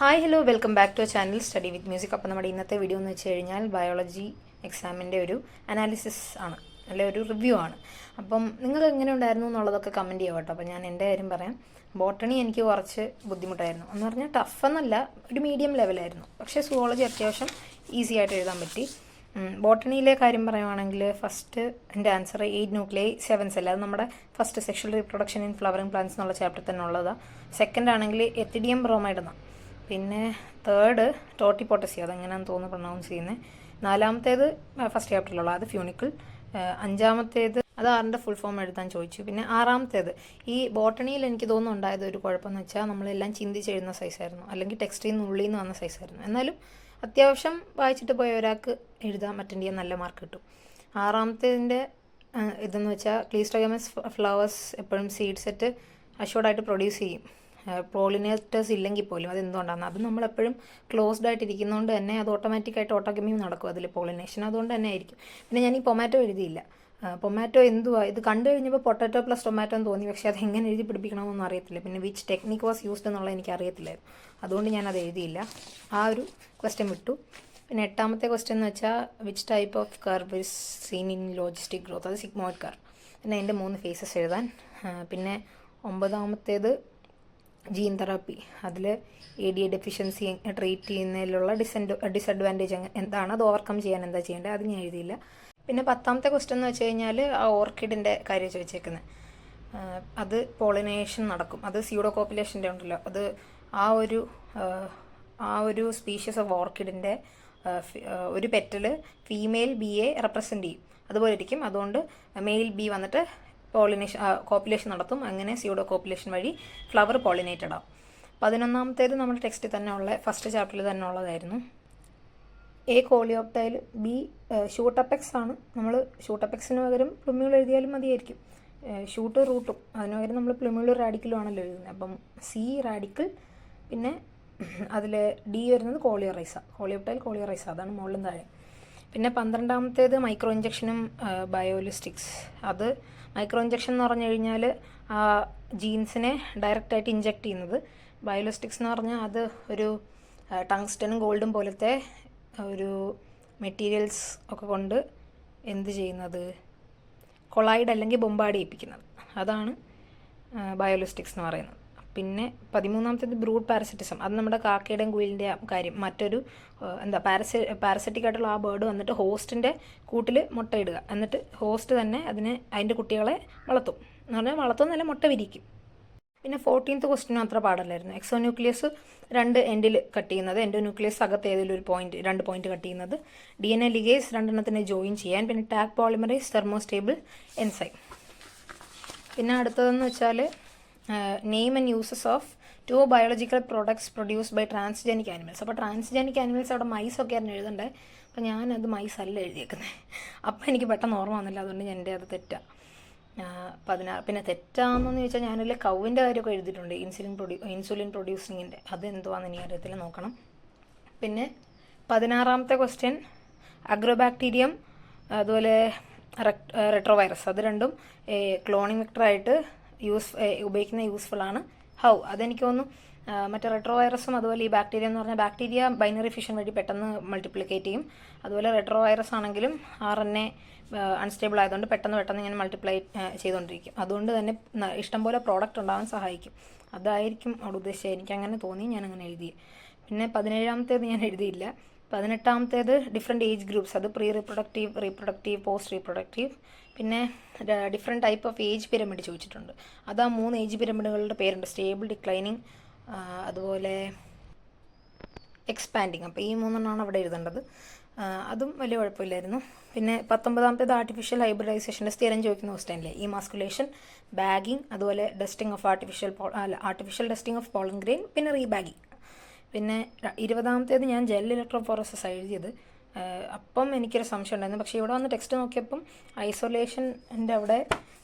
Hi hello welcome back to channel study with music. അപ്പോൾ നമ്മുടെ ഇന്നത്തെ വീഡിയോ എന്ന് വെച്ച് കഴിഞ്ഞാൽ ബയോളജി എക്സാമിൻ്റെ ഒരു അനാലിസിസ് ആണ്, അല്ലെ ഒരു റിവ്യൂ ആണ്. അപ്പം നിങ്ങൾ എങ്ങനെ ഉണ്ടായിരുന്നു എന്നുള്ളതൊക്കെ കമൻറ്റ് ചെയ്യാം കേട്ടോ. അപ്പോൾ ഞാൻ എൻ്റെ കാര്യം പറയാം. ബോട്ടണി എനിക്ക് കുറച്ച് ബുദ്ധിമുട്ടായിരുന്നു എന്ന് പറഞ്ഞാൽ ടഫ് എന്നല്ല, ഒരു മീഡിയം ലെവലായിരുന്നു. പക്ഷേ സുവോളജി അത്യാവശ്യം ഈസി ആയിട്ട് എഴുതാൻ പറ്റി. ബോട്ടണിയിലെ കാര്യം പറയുവാണെങ്കിൽ ഫസ്റ്റ് എൻ്റെ ആൻസർ 8 ന്യൂക്ലിയൈ 7 സെൽ, അത് നമ്മുടെ first sexual reproduction in flowering plants എന്നുള്ള ചാപ്റ്റർ തന്നെ ഉള്ളതാണ്. സെക്കൻഡ് ആണെങ്കിൽ എത്തിഡിയം ബ്രോമൈഡ് എന്നാണ്. പിന്നെ തേർഡ് ടോട്ടിപ്പോട്ടസി, അതെങ്ങനെയാണെന്ന് തോന്നുന്നു പ്രൊണൗൺസ് ചെയ്യുന്നത്. നാലാമത്തേത് ഫസ്റ്റ് ചാപ്റ്ററിലുള്ള അത് ഫ്യൂണിക്കിൾ. അഞ്ചാമത്തേത് അത് ആറിൻ്റെ ഫുൾ ഫോം എഴുതാൻ ചോദിച്ചു. പിന്നെ ആറാമത്തേത് ഈ ബോട്ടണിയിൽ എനിക്ക് തോന്നുന്നു ഉണ്ടായത് ഒരു കുഴപ്പമെന്ന് വെച്ചാൽ നമ്മളെല്ലാം ചിന്തിച്ചെഴുതുന്ന സൈസായിരുന്നു, അല്ലെങ്കിൽ ടെക്സ്റ്റിൽ നിന്ന് ഉള്ളിൽ നിന്ന് വന്ന സൈസായിരുന്നു. എന്നാലും അത്യാവശ്യം വായിച്ചിട്ട് പോയ ഒരാൾക്ക് എഴുതാൻ പറ്റേണ്ടിയ നല്ല മാർക്ക് കിട്ടും. ആറാമത്തേതിൻ്റെ ഇതെന്ന് വെച്ചാൽ ക്ലീസ്റ്റോഗമസ് ഫ്ലവേഴ്സ് എപ്പോഴും സീഡ് സെറ്റ് അഷ്യൂർഡായിട്ട് പ്രൊഡ്യൂസ് ചെയ്യും, പോളിനേറ്റേഴ്സ് ഇല്ലെങ്കിൽ പോലും. അതെന്തുകൊണ്ടാണ്? അത് നമ്മളെപ്പോഴും ക്ലോസ്ഡ് ആയിട്ട് ഇരിക്കുന്നതുകൊണ്ട് തന്നെ അത് ഓട്ടോമാറ്റിക്കായിട്ട് ഓട്ടോഗമിയും നടക്കും അതിൽ പോളിനേഷൻ, അതുകൊണ്ട് തന്നെ ആയിരിക്കും. പിന്നെ ഞാൻ ഈ പൊമാറ്റോ എഴുതിയില്ല. പൊമാറ്റോ എന്തുവാ ഇത് കണ്ടു കഴിഞ്ഞപ്പോൾ പൊട്ടാറ്റോ പ്ലസ് ടൊമാറ്റോ എന്ന് തോന്നി, പക്ഷേ അത് എങ്ങനെ എഴുതി പിടിപ്പിക്കണമെന്നൊന്നും അറിയത്തില്ല. പിന്നെ വിച്ച് ടെക്നിക് വാസ് യൂസ്ഡ് എന്നുള്ളത് എനിക്ക് അറിയത്തില്ലായിരുന്നു, അതുകൊണ്ട് ഞാനത് എഴുതിയില്ല. ആ ഒരു ക്വസ്റ്റ്യൻ വിട്ടു. പിന്നെ എട്ടാമത്തെ ക്വസ്റ്റ്യൻ എന്ന് വെച്ചാൽ which type of curve is scene in logistic growth, അത് സിഗ്മോയിഡ് കർവ്. പിന്നെ അതിൻ്റെ 3 ഫേസസ് എഴുതാൻ. പിന്നെ 9ാമത്തേത് ജീൻ തെറാപ്പി, അതിൽ ADA ഡെഫിഷ്യൻസി ട്രീറ്റ് ചെയ്യുന്നതിലുള്ള ഡിസഡ്വാൻറ്റേജ് എന്താണ്, അത് ഓവർകം ചെയ്യാൻ എന്താ ചെയ്യേണ്ടത്, അത് ഞാൻ എഴുതിയില്ല. പിന്നെ 10ാമത്തെ ക്വസ്റ്റ്യൻ എന്ന് വെച്ച് കഴിഞ്ഞാൽ ആ ഓർക്കിഡിൻ്റെ കാര്യം ചോദിച്ചേക്കുന്നത്. അത് പോളിനേഷൻ നടക്കും, അത് സ്യൂഡോ കോപ്പുലേഷൻ്റെ ഉണ്ടല്ലോ, അത് ആ ഒരു സ്പീഷ്യസ് ഓഫ് ഓർക്കിഡിൻ്റെ ഒരു പെറ്റൽ ഫീമെയിൽ ബിയെ റെപ്രസെൻ്റ് ചെയ്യും, അതുപോലെ ഇരിക്കും. അതുകൊണ്ട് മെയിൽ ബി വന്നിട്ട് കോപ്പുലേഷൻ നടത്തും. അങ്ങനെ സ്യൂഡോ കോപ്പുലേഷൻ വഴി ഫ്ലവർ പോളിനേറ്റഡ് ആവും. 11ാമത്തേത് നമ്മുടെ ടെക്സ്റ്റിൽ തന്നെ ഉള്ള ഫസ്റ്റ് ചാപ്റ്ററിൽ തന്നെ ഉള്ളതായിരുന്നു. A കോളിയോപ്റ്റൈൽ, ബി ഷൂട്ടപ്പെക്സ് ആണ്. നമ്മൾ ഷൂട്ടപ്പെക്സിന് പകരം പ്ലുമ്യൂൾ എഴുതിയാലും മതിയായിരിക്കും. ഷൂട്ട് റൂട്ടും അതിന് പകരം നമ്മൾ പ്ലുമ്യൂൾ റാഡിക്കലും ആണല്ലോ എഴുതുന്നത്. അപ്പം C റാഡിക്കൽ, പിന്നെ അതിൽ D വരുന്നത് കോളിയോപ്റ്റൈൽ കോളിയോറൈസ, അതാണ് മുകളിലും താഴെ. പിന്നെ 12ാമത്തേത് മൈക്രോ ഇഞ്ചക്ഷനും ബയോലിസ്റ്റിക്സ്. അത് മൈക്രോ ഇഞ്ചക്ഷൻ എന്ന് പറഞ്ഞു കഴിഞ്ഞാൽ ആ ജീൻസിനെ ഡയറക്റ്റായിട്ട് ഇഞ്ചെക്ട് ചെയ്യുന്നത്. ബയോലിസ്റ്റിക്സ് എന്ന് പറഞ്ഞാൽ അത് ഒരു ടങ്സ്റ്റനും ഗോൾഡും പോലത്തെ ഒരു മെറ്റീരിയൽസ് ഒക്കെ കൊണ്ട് എന്ത് ചെയ്യുന്നത്, കൊളൈഡ് അല്ലെങ്കിൽ ബൊമ്പാഡ് ചെയ്യിപ്പിക്കുന്നത്, അതാണ് ബയോലിസ്റ്റിക്സ് എന്ന് പറയുന്നത്. പിന്നെ 13ാമത്തേത് ബ്രൂഡ് പാരസിറ്റിസം, അത് നമ്മുടെ കാക്കയുടെയും കുയിലിൻ്റെ കാര്യം. മറ്റൊരു പാരസിറ്റിക് ആയിട്ടുള്ള ആ ബേർഡ് വന്നിട്ട് ഹോസ്റ്റിൻ്റെ കൂട്ടിൽ മുട്ടയിടുക, എന്നിട്ട് ഹോസ്റ്റ് തന്നെ അതിൻ്റെ കുട്ടികളെ വളർത്തും എന്ന് പറഞ്ഞാൽ വളർത്തുന്നല്ല, മുട്ട വിരിക്കും. പിന്നെ 14th ക്വസ്റ്റ്യൻ അത്ര പാടല്ലായിരുന്നു. എക്സോന്യൂക്ലിയസ് 2 എൻഡിൽ കട്ട് ചെയ്യുന്നത്, എൻഡോന്യൂക്ലിയസ് അകത്ത് ഏതെങ്കിലും ഒരു 2 പോയിന്റ് കട്ട് ചെയ്യുന്നത്, DNA ലിഗേസ് 2 ജോയിൻ ചെയ്യാൻ, പിന്നെ ടാഗ് പോളിമറൈസ് തെർമോസ്റ്റേബിൾ എൻസൈം. പിന്നെ അടുത്തതെന്ന് വെച്ചാൽ name and uses of 2 biological products produced by transgenic animals. അപ്പോൾ ട്രാൻസ്ജനിക് ആനിമൽസ് അവിടെ മൈസൊക്കെ ആയിരുന്നു എഴുതണ്ടേ, അപ്പോൾ ഞാനത് മൈസ് അല്ല എഴുതിയേക്കുന്നത്. അപ്പോൾ എനിക്ക് പെട്ടെന്ന് ഓർമ്മ വന്നില്ല, അതുകൊണ്ട് ഞാൻ എൻ്റെ അത് തെറ്റാണ്. 16. പിന്നെ തെറ്റാണെന്ന് ചോദിച്ചാൽ ഞാനല്ലേ കൗവിൻ്റെ കാര്യമൊക്കെ എഴുതിയിട്ടുണ്ട്, ഇൻസുലിൻ പ്രൊഡ്യൂസിങ്ങിൻ്റെ, അത് എന്തുവാണെന്ന് എനിക്ക് അറിയത്തില്ല, നോക്കണം. പിന്നെ 16ാമത്തെ ക്വസ്റ്റ്യൻ അഗ്രോബാക്ടീരിയം അതുപോലെ റെട്രോവൈറസ്, അത് രണ്ടും ക്ലോണിംഗ് വെക്ടറായിട്ട് ഉപയോഗിക്കുന്ന യൂസ്ഫുള്ളാണ്. ഹൗ, അതെനിക്ക് തോന്നുന്നു മറ്റേ റെട്രോവൈറസും അതുപോലെ ഈ ബാക്ടീരിയ എന്ന് പറഞ്ഞാൽ ബാക്ടീരിയ ബൈനറി ഫിഷൻ വഴി പെട്ടെന്ന് മൾട്ടിപ്ലിക്കേറ്റ് ചെയ്യും. അതുപോലെ റെട്രോവൈറസ് ആണെങ്കിലും RNA അൺസ്റ്റേബിൾ ആയതുകൊണ്ട് പെട്ടെന്ന് ഇങ്ങനെ മൾട്ടിപ്ലൈ ചെയ്തുകൊണ്ടിരിക്കും. അതുകൊണ്ട് തന്നെ ഇഷ്ടംപോലെ പ്രോഡക്റ്റ് ഉണ്ടാകാൻ സഹായിക്കും. അതായിരിക്കും അവിടെ ഉദ്ദേശിച്ചത്, എനിക്കങ്ങനെ തോന്നി, ഞാനങ്ങനെ എഴുതി. പിന്നെ 17ാമത്തേത് ഞാൻ എഴുതിയില്ല. 18ാമത്തേത് ഡിഫറെൻറ്റ് ഏജ് ഗ്രൂപ്പ്സ്, അത് പ്രീ റീപ്രൊഡക്റ്റീവ് പോസ്റ്റ് റീപ്രൊഡക്റ്റീവ്. പിന്നെ different type of age pyramid ചോദിച്ചിട്ടുണ്ട്. അത് ആ 3 ഏജ് പിരമിഡുകളുടെ പേരുണ്ട്, സ്റ്റേബിൾ, ഡിക്ലൈനിങ്, അതുപോലെ എക്സ്പാൻഡിങ്. അപ്പോൾ ഈ 3 അവിടെ എഴുതേണ്ടത്. അതും വലിയ കുഴപ്പമില്ലായിരുന്നു. പിന്നെ 19ാമത്തേത് ആർട്ടിഫിഷ്യൽ ഹൈബ്രിഡൈസേഷൻ്റെ സ്ഥിരം ചോദിക്കുന്ന ക്വസ്റ്റ്യനിലെ ഈ മാസ്കുലേഷൻ, ബാഗിങ്, അതുപോലെ dusting of artificial dusting of pollen grain, പിന്നെ റീബാഗിങ്. പിന്നെ 20ാമത്തേത് ഞാൻ ജെൽ ഇലക്ട്രോഫോറസിസ് എഴുതിയത്. അപ്പം എനിക്കൊരു സംശയം ഉണ്ടായിരുന്നു, പക്ഷേ ഇവിടെ വന്ന് ടെക്സ്റ്റ് നോക്കിയപ്പം ഐസൊലേഷൻ്റെ അവിടെ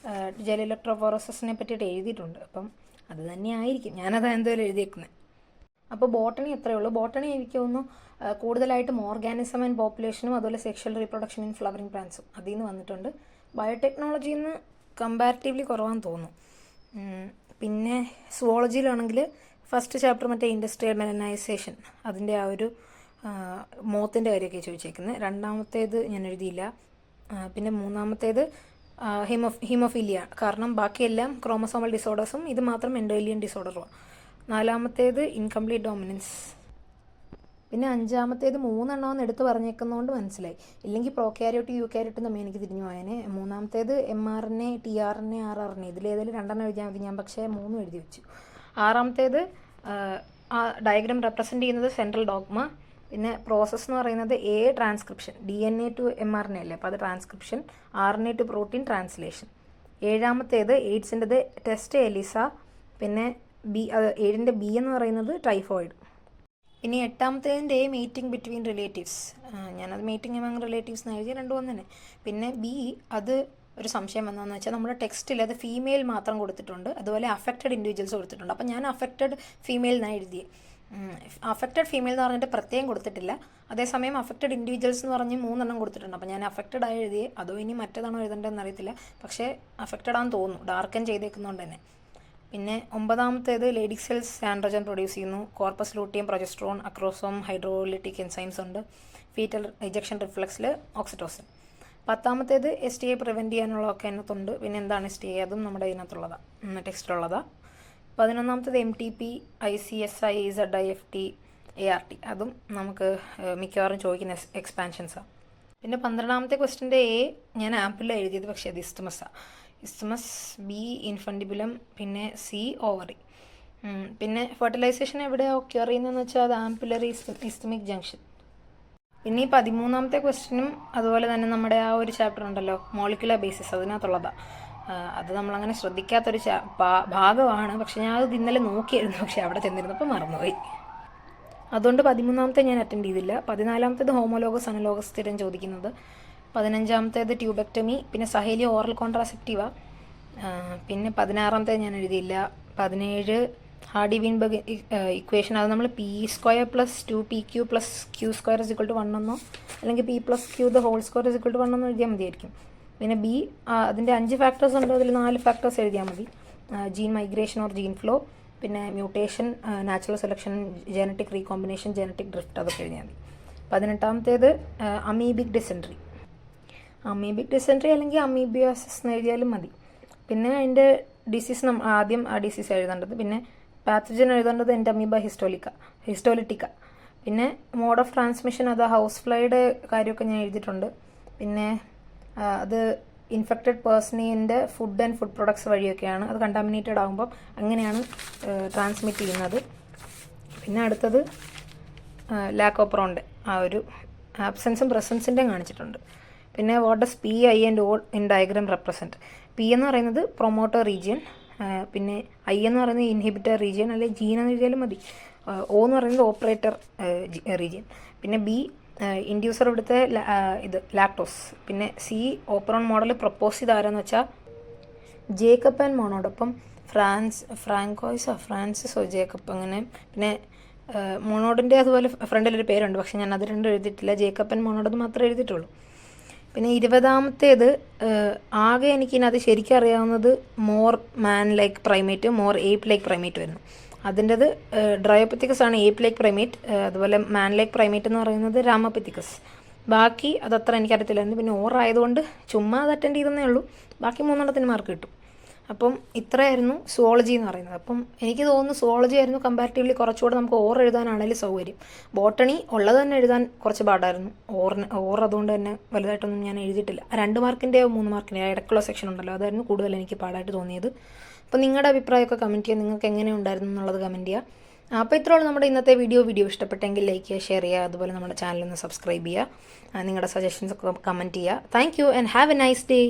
ജെൽ ഇലക്ട്രോഫോറസിസിനെ പറ്റിയിട്ട് എഴുതിയിട്ടുണ്ട്. അപ്പം അത് തന്നെ ആയിരിക്കും, ഞാനത് എന്തായാലും എഴുതിയേക്കുന്നത്. അപ്പോൾ ബോട്ടണി എത്രയേ ഉള്ളൂ. ബോട്ടണി എനിക്ക് തോന്നുന്നു കൂടുതലായിട്ടും ഓർഗാനിസം ആൻഡ് പോപ്പുലേഷനും അതുപോലെ സെക്ഷൽ റീപ്രൊഡക്ഷൻ ഇൻ ഫ്ലവറിംഗ് പ്ലാന്റ്സും അതിൽ നിന്ന് വന്നിട്ടുണ്ട്. ബയോടെക്നോളജിയിൽ നിന്ന് കമ്പാരിറ്റീവ്ലി കുറവാന്ന് തോന്നുന്നു. പിന്നെ സുവോളജിയിലാണെങ്കിൽ ഫസ്റ്റ് ചാപ്റ്റർ മറ്റേ ഇൻഡസ്ട്രിയൽ മെലനൈസേഷൻ അതിൻ്റെ ആ ഒരു മോത്തിൻ്റെ കാര്യമൊക്കെ ചോദിച്ചേക്കുന്നത്. രണ്ടാമത്തേത് ഞാൻ എഴുതിയില്ല. പിന്നെ മൂന്നാമത്തേത് ഹീമോഫീലിയ, കാരണം ബാക്കിയെല്ലാം ക്രോമസോമൽ ഡിസോർഡേഴ്സും ഇത് മാത്രം മെൻഡേലിയൻ ഡിസോർഡറുമാണ്. നാലാമത്തേത് ഇൻകംപ്ലീറ്റ് ഡോമിനൻസ്. പിന്നെ അഞ്ചാമത്തേത് 3 എണ്ണമെന്ന് എടുത്ത് പറഞ്ഞേക്കുന്നതുകൊണ്ട് മനസ്സിലായി, ഇല്ലെങ്കിൽ പ്രോക്യാരിയോട്ട് യൂക്യാരിയോട്ട് തമ്മിൽ എനിക്ക് തിരിഞ്ഞു പോയനെ. മൂന്നാമത്തേത് mRNA tRNA rRNA, ഇതിലേതെങ്കിലും 2 എണ്ണം എഴുതിയാൽ മതി. ഞാൻ പക്ഷേ 3 എഴുതി വെച്ചു. ആറാമത്തേത് ആ ഡയഗ്രാം റെപ്രസെൻറ്റ് ചെയ്യുന്നത് സെൻട്രൽ ഡോഗ്മ. പിന്നെ പ്രോസസ്സ് എന്ന് പറയുന്നത് ട്രാൻസ്ക്രിപ്ഷൻ, DNA ടു mRNA അല്ലേ, അപ്പോൾ അത് transcription, RNA to protein translation. ഏഴാമത്തേത് എയ്ഡ്സിൻ്റെത് ടെസ്റ്റ് എലിസ. പിന്നെ 7ൻ്റെ B എന്ന് പറയുന്നത് ടൈഫോയിഡ്. ഇനി എട്ടാമത്തേതിൻ്റെ മീറ്റിംഗ് ബിറ്റ്വീൻ റിലേറ്റീവ്സ്, ഞാനത് മീറ്റിംഗ് എമംഗ് റിലേറ്റീവ്സ് എന്ന് എഴുതി, 2 തന്നെ. പിന്നെ B അത് ഒരു സംശയം വന്നതെന്ന് വെച്ചാൽ നമ്മുടെ ടെക്സ്റ്റിൽ അത് ഫീമെയിൽ മാത്രം കൊടുത്തിട്ടുണ്ട്, അതുപോലെ അഫക്റ്റഡ് ഇൻഡിവിജ്വൽസ് കൊടുത്തിട്ടുണ്ട്. അപ്പം ഞാൻ അഫക്റ്റഡ് ഫീമെയിൽ എന്നാണ് എഴുതിയത്. അഫക്റ്റഡ് ഫീമെയിൽ എന്ന് പറഞ്ഞിട്ട് പ്രത്യേകം കൊടുത്തിട്ടില്ല. അതേസമയം അഫക്റ്റഡ് ഇൻഡിവിജ്വൽസ് എന്ന് പറഞ്ഞ് 3 എണ്ണം കൊടുത്തിട്ടുണ്ട്. അപ്പോൾ ഞാൻ അഫക്റ്റഡ് ആയി എഴുതിയത്, അതോ ഇനി മറ്റേതാണോ എഴുതേണ്ടതെന്ന് അറിയത്തില്ല. പക്ഷേ അഫക്റ്റഡ് ആണെന്ന് തോന്നുന്നു, ഡാർക്കൻ ചെയ്തേക്കുന്നതുകൊണ്ട് തന്നെ. പിന്നെ 9ാമത്തേത് ലേഡിക് സെൽസ് ആൻഡ്രോജൻ പ്രൊഡ്യൂസ് ചെയ്യുന്നു. Corpus luteum, progesterone, acrosome, hydrolytic enzymes ഉണ്ട്. ഫീറ്റൽ ഇജക്ഷൻ റിഫ്ലക്സിൽ ഓക്സിറ്റോസിൻ. 10ാമത്തേത് STI പ്രിവെൻറ്റ് ചെയ്യാനുള്ളതൊക്കെ അതിനകത്തുണ്ട്. പിന്നെ എന്താണ് STI, അതും നമ്മുടെ ഇതിനകത്തുള്ളതാണ്, ടെക്സ്റ്റിലുള്ളതാണ്. 11ാമത്തേത് MTP, ICSI, ZIFT, ART, അതും നമുക്ക് മിക്കവാറും ചോദിക്കുന്ന എക്സ്പാൻഷൻസാണ്. പിന്നെ 12ാമത്തെ ക്വസ്റ്റിൻ്റെ ഞാൻ ആപ്പിളിൽ എഴുതിയത്, പക്ഷേ അത് ഇസ്തമസാണ്. ഇസ്തമസ്, B ഇൻഫണ്ടിബുലം, പിന്നെ C ഓവറി. പിന്നെ ഫെർട്ടിലൈസേഷൻ എവിടെയാണ് ഒക്യൂർ ചെയ്യുന്നതെന്ന് വെച്ചാൽ അത് ആംപുലറി ഇസ്തമിക് ജംഗ്ഷൻ. പിന്നെ ഈ 13ാമത്തെ ക്വസ്റ്റിനും അതുപോലെ തന്നെ നമ്മുടെ ആ ഒരു ചാപ്റ്റർ ഉണ്ടല്ലോ, മോളിക്കുലർ ബേസിസ്, അതിനകത്തുള്ളതാണ്. അത് നമ്മളങ്ങനെ ശ്രദ്ധിക്കാത്തൊരു ഭാഗമാണ്. പക്ഷെ ഞാൻ അത് ഇന്നലെ നോക്കിയായിരുന്നു, പക്ഷെ അവിടെ ചെന്നിരുന്നപ്പോൾ മറന്നുപോയി. അതുകൊണ്ട് 13ാമത്തെ ഞാൻ അറ്റൻഡ് ചെയ്തില്ല. 14ാമത്തേത് ഹോമോലോഗസ് അനലോഗസ് സ്ഥിരം ചോദിക്കുന്നത്. 15ാമത്തേത് ട്യൂബെക്ടമി, പിന്നെ സഹേലിയ ഓറൽ കോൺട്രാസെപ്റ്റീവ. പിന്നെ 16ാമത്തേത് ഞാൻ എഴുതിയില്ല. 17 ഹാർഡി വീൻബർഗ് ഇക്വേഷൻ, അത് നമ്മൾ p² + 2pq + q² = 1 എന്നോ അല്ലെങ്കിൽ p + q the whole square = 1 എന്നോ എഴുതിയാൽ മതിയായിരിക്കും. പിന്നെ B അതിൻ്റെ 5 ഫാക്ടേഴ്സ് ഉണ്ട്, അതിൽ 4 ഫാക്ടേഴ്സ് എഴുതിയാൽ മതി. Gene migration or gene flow, പിന്നെ mutation, natural selection, genetic recombination, genetic drift, അതൊക്കെ എഴുതിയാൽ മതി. 18ാമത്തേത് അമീബിക് ഡിസെൻട്രി. അമീബിക് ഡിസെൻട്രി അല്ലെങ്കിൽ അമീബിയോസിസ് എന്ന് എഴുതിയാലും മതി. പിന്നെ അതിൻ്റെ ഡിസീസ് ആദ്യം ആ ഡിസീസ് എഴുതേണ്ടത്. പിന്നെ പാത്തജൻ എഴുതേണ്ടത് എൻഡമീബ ഹിസ്റ്റോലിറ്റിക്ക. പിന്നെ മോഡ് ഓഫ് ട്രാൻസ്മിഷൻ, അത് ഹൗസ് ഫ്ലൈയുടെ കാര്യമൊക്കെ ഞാൻ എഴുതിയിട്ടുണ്ട്. പിന്നെ അത് ഇൻഫെക്റ്റഡ് പേഴ്സണിൻ്റെ ഫുഡ് ആൻഡ് ഫുഡ് പ്രൊഡക്ട്സ് വഴിയൊക്കെയാണ്, അത് കണ്ടാമിനേറ്റഡ് ആകുമ്പം അങ്ങനെയാണ് ട്രാൻസ്മിറ്റ് ചെയ്യുന്നത്. പിന്നെ അടുത്തത് ലാക്ക് ഓഫ് പ്രോണിൻ്റെ ആ ഒരു ആബ്സെൻസും പ്രസൻസിൻ്റെയും കാണിച്ചിട്ടുണ്ട്. പിന്നെ what does P, I and O in diagram represent. P എന്ന് പറയുന്നത് പ്രൊമോട്ടർ റീജിയൻ, പിന്നെ I എന്ന് പറയുന്നത് ഇൻഹിബിറ്റർ റീജിയൻ, അല്ലെങ്കിൽ ജീൻ എന്ന് എഴുതിയാലും മതി. O എന്ന് പറയുന്നത് ഓപ്പറേറ്റർ റീജിയൻ. പിന്നെ B ഇൻഡ്യൂസർ ഇവിടുത്തെ ഇത് ലാക്ടോസ്. പിന്നെ C ഓപ്പറോൺ മോഡൽ പ്രപ്പോസ് ചെയ്ത് ആരാന്ന് വെച്ചാൽ ജേക്കബ് ആൻഡ് മോണോഡ്. അപ്പം ഫ്രാൻസിസോ ജേക്കബ് അങ്ങനെ. പിന്നെ മോണോഡിൻ്റെ അതുപോലെ ഫ്രണ്ടിലൊരു പേരുണ്ട്, പക്ഷെ ഞാൻ അത് 2 എഴുതിയിട്ടില്ല. ജേക്കബ് ആൻഡ് മോണോഡ് മാത്രമേ എഴുതിയിട്ടുള്ളൂ. പിന്നെ 20ാമത്തേത് ആകെ എനിക്കിതിനകത്ത് ശരിക്കും അറിയാവുന്നത് മോർ മാൻ like primate, more ape like primate വരുന്നു. അതിൻ്റെത് ഡ്രയോപത്തിക്കസ് ആണ് ഏപ്പ് ലൈക്ക് പ്രൈമേറ്റ്, അതുപോലെ മാൻ ലൈക്ക് പ്രൈമേറ്റ് എന്ന് പറയുന്നത് രാമപത്തിക്കസ്. ബാക്കി അതത്ര എനിക്കറിയത്തില്ലായിരുന്നു. പിന്നെ ആയതുകൊണ്ട് ചുമ്മാ അത് അറ്റൻഡ് ചെയ്തെന്നേ ഉള്ളൂ. ബാക്കി 3 എണ്ണത്തിന് മാർക്ക് കിട്ടും. അപ്പം ഇത്രയായിരുന്നു സുവോളജി എന്ന് പറയുന്നത്. അപ്പം എനിക്ക് തോന്നുന്നു സുവോളജി ആയിരുന്നു കമ്പാരിറ്റീവ്ലി കുറച്ചുകൂടെ നമുക്ക് എഴുതാനാണെങ്കിലും സൗകര്യം. ബോട്ടണി ഉള്ളത് തന്നെ എഴുതാൻ കുറച്ച് പാടായിരുന്നു. അതുകൊണ്ട് തന്നെ വലുതായിട്ടൊന്നും ഞാൻ എഴുതിയിട്ടില്ല. 2 മാർക്കിൻ്റെയോ 3 മാർക്കിൻ്റെയോ ഇടയ്ക്കുള്ള സെക്ഷൻ ഉണ്ടല്ലോ, അതായിരുന്നു കൂടുതൽ എനിക്ക് പാടായിട്ട് തോന്നിയത്. അപ്പോൾ നിങ്ങളുടെ അഭിപ്രായമൊക്കെ കമൻറ്റ് ചെയ്യുക, നിങ്ങൾക്ക് എങ്ങനെ ഉണ്ടായിരുന്നു എന്നുള്ളത് കമൻറ്റ് ചെയ്യുക. അപ്പോൾ ഇത്രയുള്ള നമ്മുടെ ഇന്നത്തെ വീഡിയോ ഇഷ്ടപ്പെട്ടെങ്കിൽ ലൈക്ക് ചെയ്യുക, ഷെയർ ചെയ്യുക, അതുപോലെ നമ്മുടെ ചാനലൊന്ന് സബ്സ്ക്രൈബ് ചെയ്യുക. നിങ്ങളുടെ സജഷൻസ് ഒക്കെ കമൻറ്റ് ചെയ്യുക. Thank you and have A nice day.